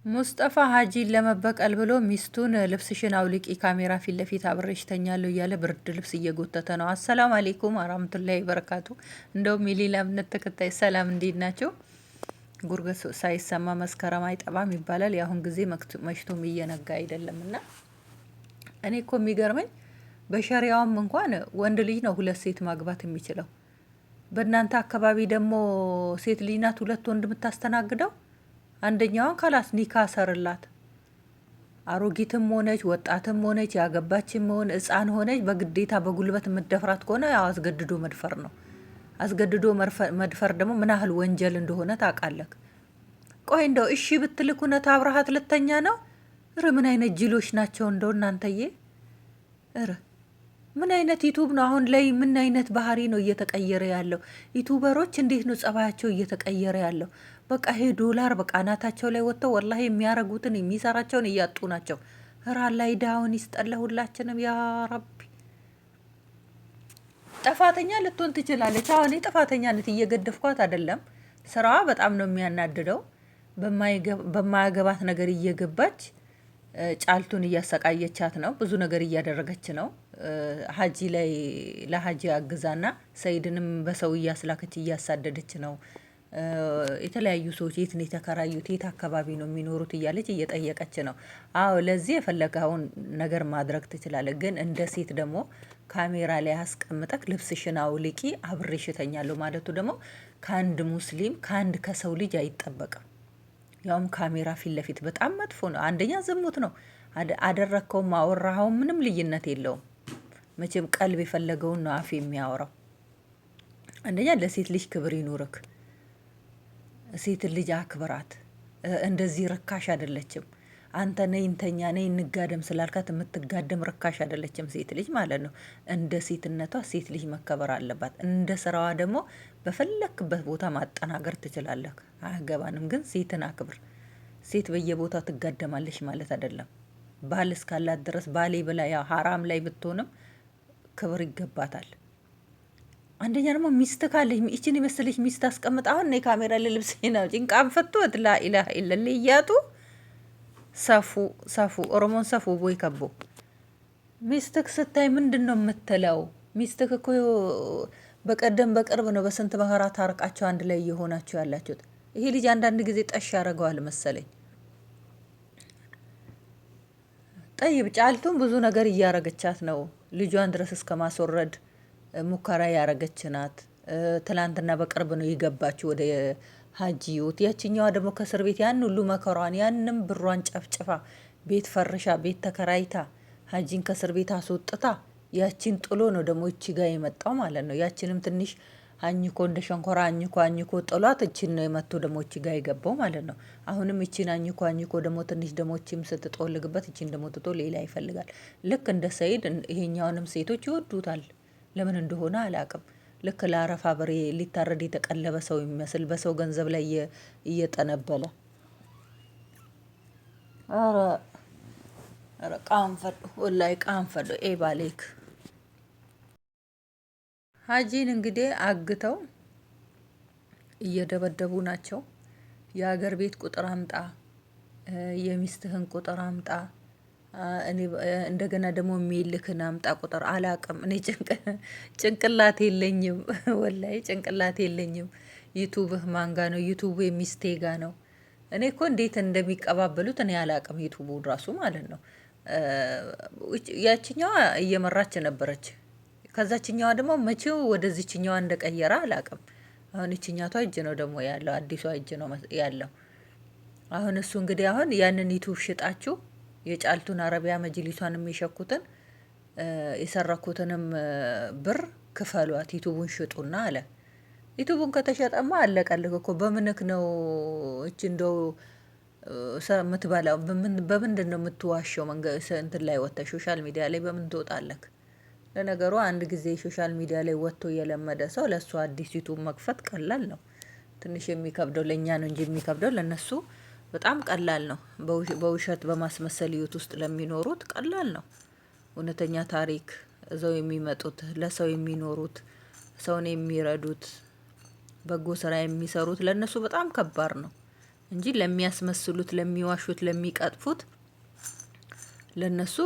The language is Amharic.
ሙስጠፋ ሀጂን ለመበቀል ብሎ ሚስቱን ልብስሽን አውልቂ ካሜራ ፊት ለፊት አብሬሽ ተኛለሁ እያለ ብርድ ልብስ እየጎተተ ነው። አሰላሙ አሌይኩም አራህመቱላሂ በረካቱ። እንደውም የሌላ እምነት ተከታይ ሰላም እንዴት ናቸው? ጉርገስ ሳይሰማ መስከረም አይጠባም ይባላል። የአሁን ጊዜ መሽቶም እየነጋ አይደለም እና እኔ እኮ የሚገርመኝ በሸሪያውም እንኳን ወንድ ልጅ ነው ሁለት ሴት ማግባት የሚችለው። በእናንተ አካባቢ ደግሞ ሴት ልጅ ናት ሁለት ወንድ የምታስተናግደው። አንደኛዋን ካላስ ኒካ ሰርላት። አሮጊትም ሆነች ወጣትም ሆነች ያገባችም ሆነ ሕፃን ሆነች በግዴታ በጉልበት የምትደፍራት ከሆነ ያው አስገድዶ መድፈር ነው። አስገድዶ መድፈር ደግሞ ምን ያህል ወንጀል እንደሆነ ታውቃለህ? ቆይ እንደው እሺ ብትልክ እውነት አብረሃት ልተኛ ነው? ምን አይነት ጅሎች ናቸው እንደው እናንተዬ! ምን አይነት ዩቱብ ነው አሁን ላይ? ምን አይነት ባህሪ ነው እየተቀየረ ያለው? ዩቱበሮች እንዴት ነው ጸባያቸው እየተቀየረ ያለው? በቃ ይሄ ዶላር በቃ አናታቸው ላይ ወጥተው ወላሂ የሚያረጉትን የሚሰራቸውን እያጡ ናቸው። ላይ ዳውን ይስጠለ ሁላችንም ያ ረቢ። ጥፋተኛ ልትሆን ትችላለች። አሁን ጥፋተኛነት እየገደፍኳት አይደለም። ስራዋ በጣም ነው የሚያናድደው። በማያገባት ነገር እየገባች ጫልቱን እያሰቃየቻት ነው። ብዙ ነገር እያደረገች ነው። ሀጂ ላይ ለሀጂ አግዛና ሰይድንም በሰው እያስላከች እያሳደደች ነው። የተለያዩ ሰዎች የት ነው የተከራዩት፣ የት አካባቢ ነው የሚኖሩት እያለች እየጠየቀች ነው። አዎ ለዚህ የፈለገውን ነገር ማድረግ ትችላለህ። ግን እንደ ሴት ደግሞ ካሜራ ላይ አስቀምጠክ ልብስሽን አውልቂ አብሬሽ እተኛለሁ ማለቱ ደግሞ ከአንድ ሙስሊም ከአንድ ከሰው ልጅ አይጠበቅም። ያውም ካሜራ ፊት ለፊት በጣም መጥፎ ነው። አንደኛ ዝሙት ነው። አደረግከውም አወራኸውም ምንም ልዩነት የለውም። መቼም ቀልብ የፈለገውን ነው አፍ የሚያወራው። አንደኛ ለሴት ልጅ ክብር ይኑርክ። ሴት ልጅ አክብራት። እንደዚህ ርካሽ አይደለችም። አንተ ነይ እንተኛ ነይ እንጋደም ስላልካት የምትጋደም ርካሽ አይደለችም ሴት ልጅ ማለት ነው። እንደ ሴትነቷ ሴት ልጅ መከበር አለባት። እንደ ስራዋ ደግሞ በፈለክበት ቦታ ማጠናገር ትችላለህ። አያገባንም። ግን ሴትን አክብር። ሴት በየቦታው ትጋደማለች ማለት አይደለም። ባል እስካላት ድረስ ባሌ ብላ ያው ሀራም ላይ ብትሆንም ክብር ይገባታል። አንደኛ ደግሞ ሚስት ካለች ይችን የመሰለች ሚስት አስቀምጥ። አሁን እኔ ካሜራ ለልብስ ነው ጭንቃን ፈቶት ላኢላሀ ኢለላ እያቱ ሰፉ ኦሮሞን ሰፉ ቦይ ከቦ ሚስትክ ስታይ ምንድን ነው የምትለው? ሚስትክ እኮ በቀደም በቅርብ ነው በስንት መከራ ታርቃቸው አንድ ላይ እየሆናቸው ያላችሁት። ይሄ ልጅ አንዳንድ ጊዜ ጠሽ ያደርገዋል መሰለኝ። ጠይብ ጫልቱን ብዙ ነገር እያረገቻት ነው። ልጇን ድረስ እስከ ማስወረድ ሙከራ ያረገች ናት። ትላንትና በቅርብ ነው የገባችው ወደ ሀጂዮት። ያችኛዋ ደግሞ ከእስር ቤት ያን ሁሉ መከሯን ያንም ብሯን ጨፍጭፋ ቤት ፈርሻ ቤት ተከራይታ ሀጂን ከእስር ቤት አስወጥታ ያቺን ጥሎ ነው ደግሞ እቺ ጋር የመጣው ማለት ነው። ያችንም ትንሽ አኝኮ እንደ ሸንኮራ አኝኮ ጥሏት እቺን ነው የመቶ ደግሞ እቺ ጋር የገባው ማለት ነው። አሁንም እቺን አኝኮ ደግሞ ትንሽ ደግሞ እቺም ስትጦልግበት እቺን ደግሞ ትቶ ሌላ ይፈልጋል። ልክ እንደ ሰይድ ይሄኛውንም ሴቶች ይወዱታል። ለምን እንደሆነ አላቅም። ልክ ለአረፋ በሬ ሊታረድ የተቀለበ ሰው የሚመስል በሰው ገንዘብ ላይ እየጠነበለ ኧረ ቃንፈዶ ወላሂ ቃንፈዶ ባሌክ ሀጂን እንግዲህ አግተው እየደበደቡ ናቸው። የሀገር ቤት ቁጥር አምጣ፣ የሚስትህን ቁጥር አምጣ፣ እንደገና ደግሞ የሚልክን አምጣ ቁጥር አላቅም። እኔ ጭንቅላት የለኝም ወላሂ ጭንቅላት የለኝም። ዩቱብህ ማንጋ ነው? ዩቱቡ የሚስቴ ጋ ነው። እኔ እኮ እንዴት እንደሚቀባበሉት እኔ አላቅም። ዩቱቡ ራሱ ማለት ነው። ያችኛዋ እየመራች ነበረች። ከዛችኛዋ ደግሞ መቼው ወደዚችኛዋ እንደቀየረ አላቅም። አሁን ይችኛቷ እጅ ነው ደግሞ ያለው፣ አዲሷ እጅ ነው ያለው። አሁን እሱ እንግዲህ አሁን ያንን ዩቱብ ሽጣችሁ የጫልቱን አረቢያ መጅሊሷን የሚሸኩትን የሰረኩትንም ብር ክፈሏት፣ ዩቱቡን ሽጡና አለ። ዩቱቡን ከተሸጠማ አለቀልክ እኮ። በምንክ ነው እች እንደው የምትበላው? በምንድን ነው የምትዋሸው? እንትን ላይ ወጥተህ ሶሻል ሚዲያ ላይ በምን ትወጣለክ? ለነገሩ አንድ ጊዜ ሶሻል ሚዲያ ላይ ወጥቶ የለመደ ሰው ለእሱ አዲስ ዩቱብ መክፈት ቀላል ነው። ትንሽ የሚከብደው ለእኛ ነው እንጂ የሚከብደው ለእነሱ በጣም ቀላል ነው። በውሸት በማስመሰል ህይወት ውስጥ ለሚኖሩት ቀላል ነው። እውነተኛ ታሪክ እዛው የሚመጡት ለሰው የሚኖሩት ሰውን የሚረዱት በጎ ስራ የሚሰሩት ለእነሱ በጣም ከባድ ነው። እንጂ ለሚያስመስሉት፣ ለሚዋሹት፣ ለሚቀጥፉት ለነሱ